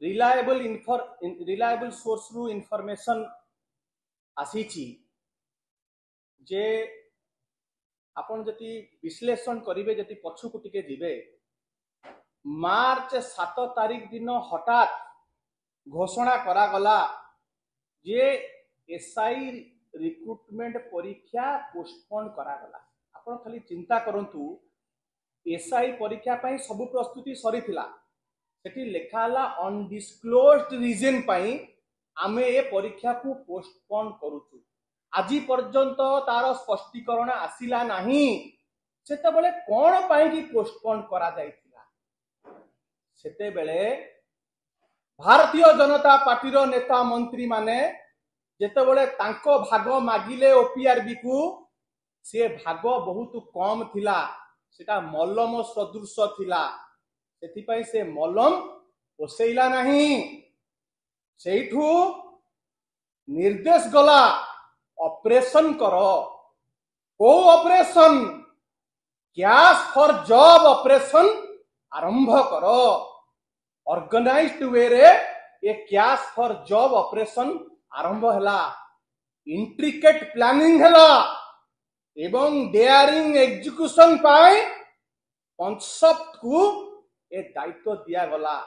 Reliable source रु information आसी जे आपण जति विश्लेषण करिवे जति पछुकु टिके जिवे मार्च 7 तारीख दिन हठात घोषणा करा गला जे एसआई रिक्रुटमेंट परीक्षा पोस्टपोन करा गला। आपण खाली चिंता करंतु एसआई परीक्षा पई सब प्रस्तुति सरी थिला सेठी लेखाला अनडिस्क्लोज्ड रीजन पई आमे ए परीक्षा को पोस्टपोन करूछु। आजि पर्यंत तार स्पष्टीकरण आसिला नहीं सेते बेले कोन पई कि पोस्टपोन करा जाइथिला। सेते बेले भारतीय जनता पार्टी रो नेता मंत्री माने जेते बेले तांको भाग मागिले ओपीआरबी को से भाग बहुत कम थिला सेटा मलम सदृश थिला सेति पई से मलम पोसेइला नहीं। सेठू निर्देश गला ऑपरेशन करो को operation cash for job operation आरंभ करो। ऑर्गेनाइज्ड वे रे ए कैश फॉर जॉब ऑपरेशन आरंभ हला इंट्रिकेट प्लानिंग हला एवं डेयरिंग एग्जीक्यूशन पाई कॉन्सेप्ट को ए दायित्व दिया गला।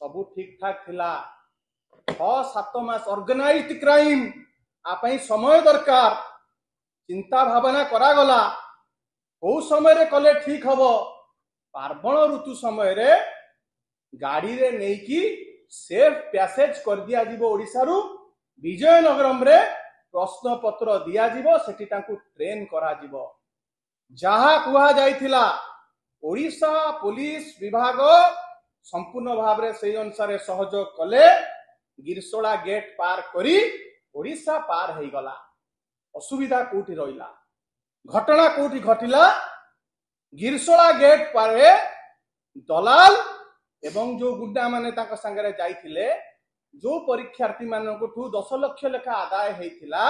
सबु ठीक ठाक थिला 6-7 मास ऑर्गेनाइज्ड क्राइम आपई समय दरकार चिंता भावना करा गला को समय रे कले ठीक हबो। पार्वण ऋतु समय रे गाड़ी रे नेकी सेफ पैसेज कर दिया जीवो ओडिसा रु विजयनगरम रे प्रश्न पत्र दिया जीवो सेठी तांकु ट्रेन करा जीवो। जहा कुहा जाइथिला ओडिसा पुलिस विभाग संपूर्ण भाव रे सेही अनुसार सहयोग कले गिरसोला गेट पार करी ओडिसा पार हेई गला। असुविधा कोठी रहिला घटना कोठी घटिला गिरसोला गेट पारे दलाल एवं जो गुंडा माने ताका संगरे जाइथिले जो परीक्षार्थी मानको ठू 10 लाख लेखा आदाय हेइथिला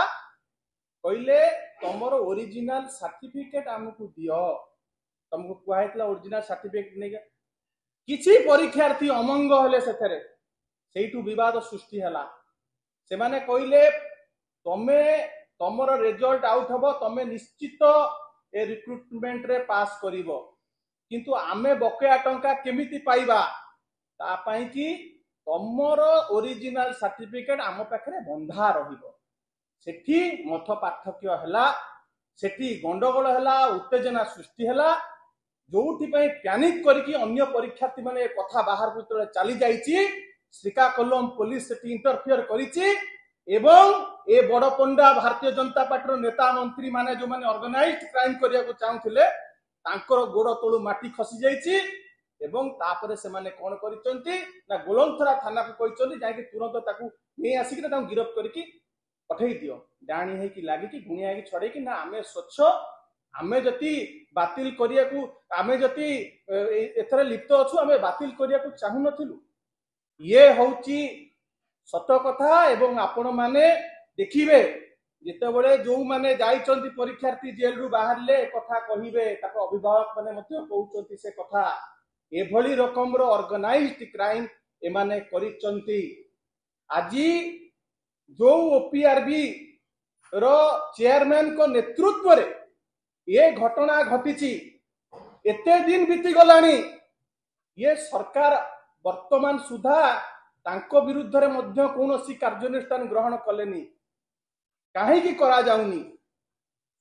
कइले तमरो ओरिजिनल सर्टिफिकेट हमकु दियो। तुमको कुहाइतला ओरिजिनल सर्टिफिकेट नै किछि परीक्षार्थी अमंग हले सेथरे सेइटू विवाद सृष्टि हला। से माने कइले तमे तमरो रिजल्ट आउट हबो तमे निश्चित ए रिक्रुटमेंट रे पास करिवो किंतु आमे बकेया टंका केमिति पाइबा ता पई कि तमरो ओरिजिनल सर्टिफिकेट आम पाखरे बंधा रहिबो। सेठी मथ पार्थक्य हला सेठी गंडगोल हला उत्तेजना सृष्टि हला जोठी पई पैनिक करके अन्य परीक्षार्थी माने कथा बाहर को चली जाइछि श्रीकाकुलम पुलिस सेठी इंटरफियर करिछि एवं ए बड़पंडा भारतीय जनता पार्टी नेता मंत्री माने जो माने ऑर्गेनाइज्ड क्राइम करिया को चाहुथिले तांकर गोड़ तळु माटी खसी जाइछि एवं तापरे से माने कोन करिसंती ना गोलंथरा थाना को कहिसंती जाय कि तुरंत ताकू नै आसी कि ताकू गिरफ्त करके पठेई दियो। डाणी है कि लागी कि गुणिया कि छड़े कि ना आमे स्वच्छ आमे जति बातिल करिया को आमे जति एथरे लिप्त अछु आमे बातिल करिया को चाहु नथिलु। ये होची सत कथा एवं आपण माने देखिबे जेते बळे जो माने जाइचंती परीक्षार्थी जेल रु बाहरले कथा कहिबे ताको अभिभावक माने मध्य कहउचंती से कथा एभली रकम रो ऑर्गेनाइज्ड क्राइम एमाने करिचंती। आजी जो ओपीआरबी रो चेयरमैन को नेतृत्व रे ये घटना घटिची एते दिन बीती गलानी ये सरकार वर्तमान सुधा तांको विरुद्ध रे मध्य कोनोसी कार्यानुष्ठान ग्रहण कलेनी काहे की करा जाउनी।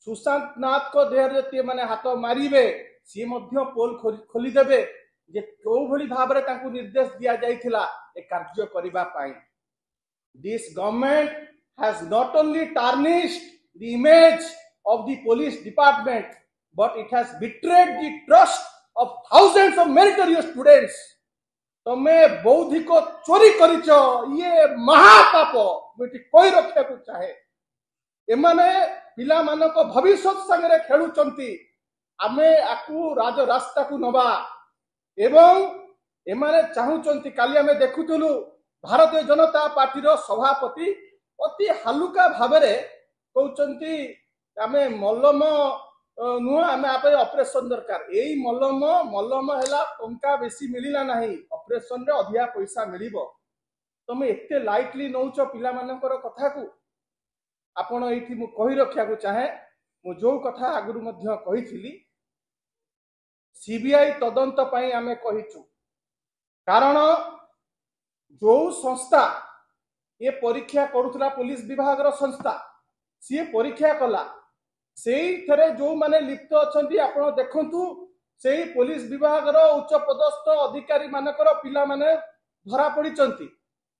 सुशांत नाथ को देहर जति माने हाथ मारिबे सी मध्य पोल खोली देबे जे को भली भाव रे तांको निर्देश दिया जाइथिला ए कार्य करिबा पाई। This government has not only tarnished the image of the police department but it has betrayed the trust of thousands of meritorious students। तमे बौद्धिक चोरी करिच ये महापाप बेटी कोई रक्षा को चाहे एमाने पिला मानको भविष्य संगे खेलुचंती आमे आकु राज रास्ता को नबा एवं एमाने चाहुचंती। काली आमे देखुतलु भारतीय जनता पार्टी रो सभापति अति हालुका भाबरे कहउचंती आमे मल्लम नुह आम आप ऑपरेशन दरकार यही मलम मलम है टंका बेसी मिलला ना ऑपरेशन रे अधिका पैसा मिलिबो तुम एते लाइटली नौच पिला मानकर कथा को आपण एठी मु कहि रखिया को चाहे मु जो कथा आगुरु मध्य कहिथिली सीबीआई तदंत पई आमे कहिचु कारण जो संस्था ये परीक्षा करुला पुलिस विभाग रो संस्था सी परीक्षा कला से जो माने लिप्त अछंती आपण देखंतु से पुलिस विभाग रो उच्च पदस्थ अधिकारी मानकर पिला माने धरा पड़िचंती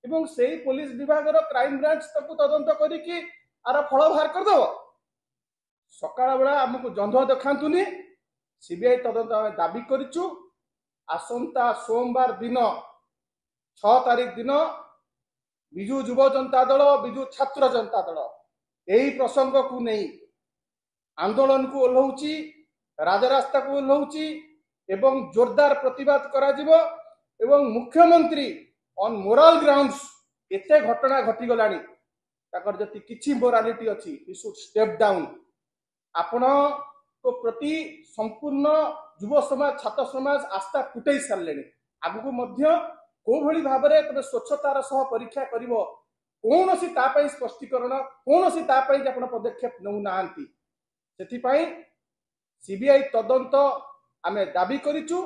एवं से पुलिस विभाग रो क्राइम ब्रांच तक तदंत करिकी आर फल बाहर कर दो सकाळ बेला हमकु जंध देखांतुनी सीबीआई तदंत आमे दाबी करिचु आसंता सोमवार दिन 6 तारिख दिन बिजु युव जनता दल बिजु छात्र जनता दल यही प्रसंग को नहीं आंदोलन को ओल्लौची राजरास्ता को ओल्लौची एवं जोरदार प्रतिवाद करा जिवो एवं मुख्यमंत्री ऑन मोरल ग्राउंड्स एते घटना घटी गलानी ताकर जति किछि मोरालिटी अछि ही शुड स्टेप डाउन आपण को प्रति संपूर्ण युव समाज छात्र समाज आस्था टूटै सारलेनी आगु मध्य को भली भाबरे तबे स्वच्छतार सह परीक्षा करिवो कोनोसी तापई स्पष्टीकरण कोनोसी तापई आपण पदक्षेप नउ नांती सेथिपाई सीबीआई तदंत आमे दाबी करिचु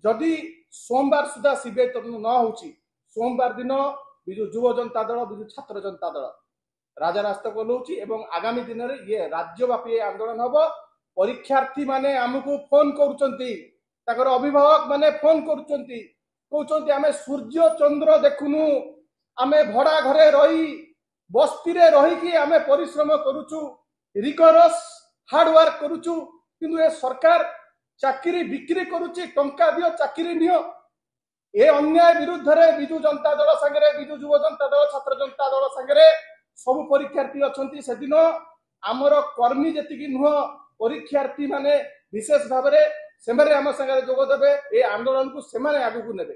जदि सोमवार सुधा सीबीआई तदंत न होउची सोमवार दिन बिजु युव जनता दल बिजु छात्र जनता दल राजरास्ता को लौची एवं आगामी दिन रे ये राज्यव्यापी आंदोलन हबो परीक्षार्थी माने हमकु फोन करूचंती ताकर अभिभावक माने फोन करूचंती कहउचंती आमे सूर्य चंद्र देखुनु आमे भड़ा घरे रही बस्ती रे रही कि आमे परिश्रम करूचु रिगरस हार्ड वर्क करूचु किंतु ए सरकार चाकरी बिक्री करूची टंका दियो चाकरी नियो ए अन्याय विरुद्ध रे बिजु जनता दल संगे बिजु युव जनता दल छात्र जनता दल संगे सब परीक्षार्थी अछंती सेदिन आमर कर्मी जेतिकी नुह परीक्षार्थी माने विशेष भाव में से आम संगे जोग देवे ए आंदोलन को सेमाने आगु को नेबे।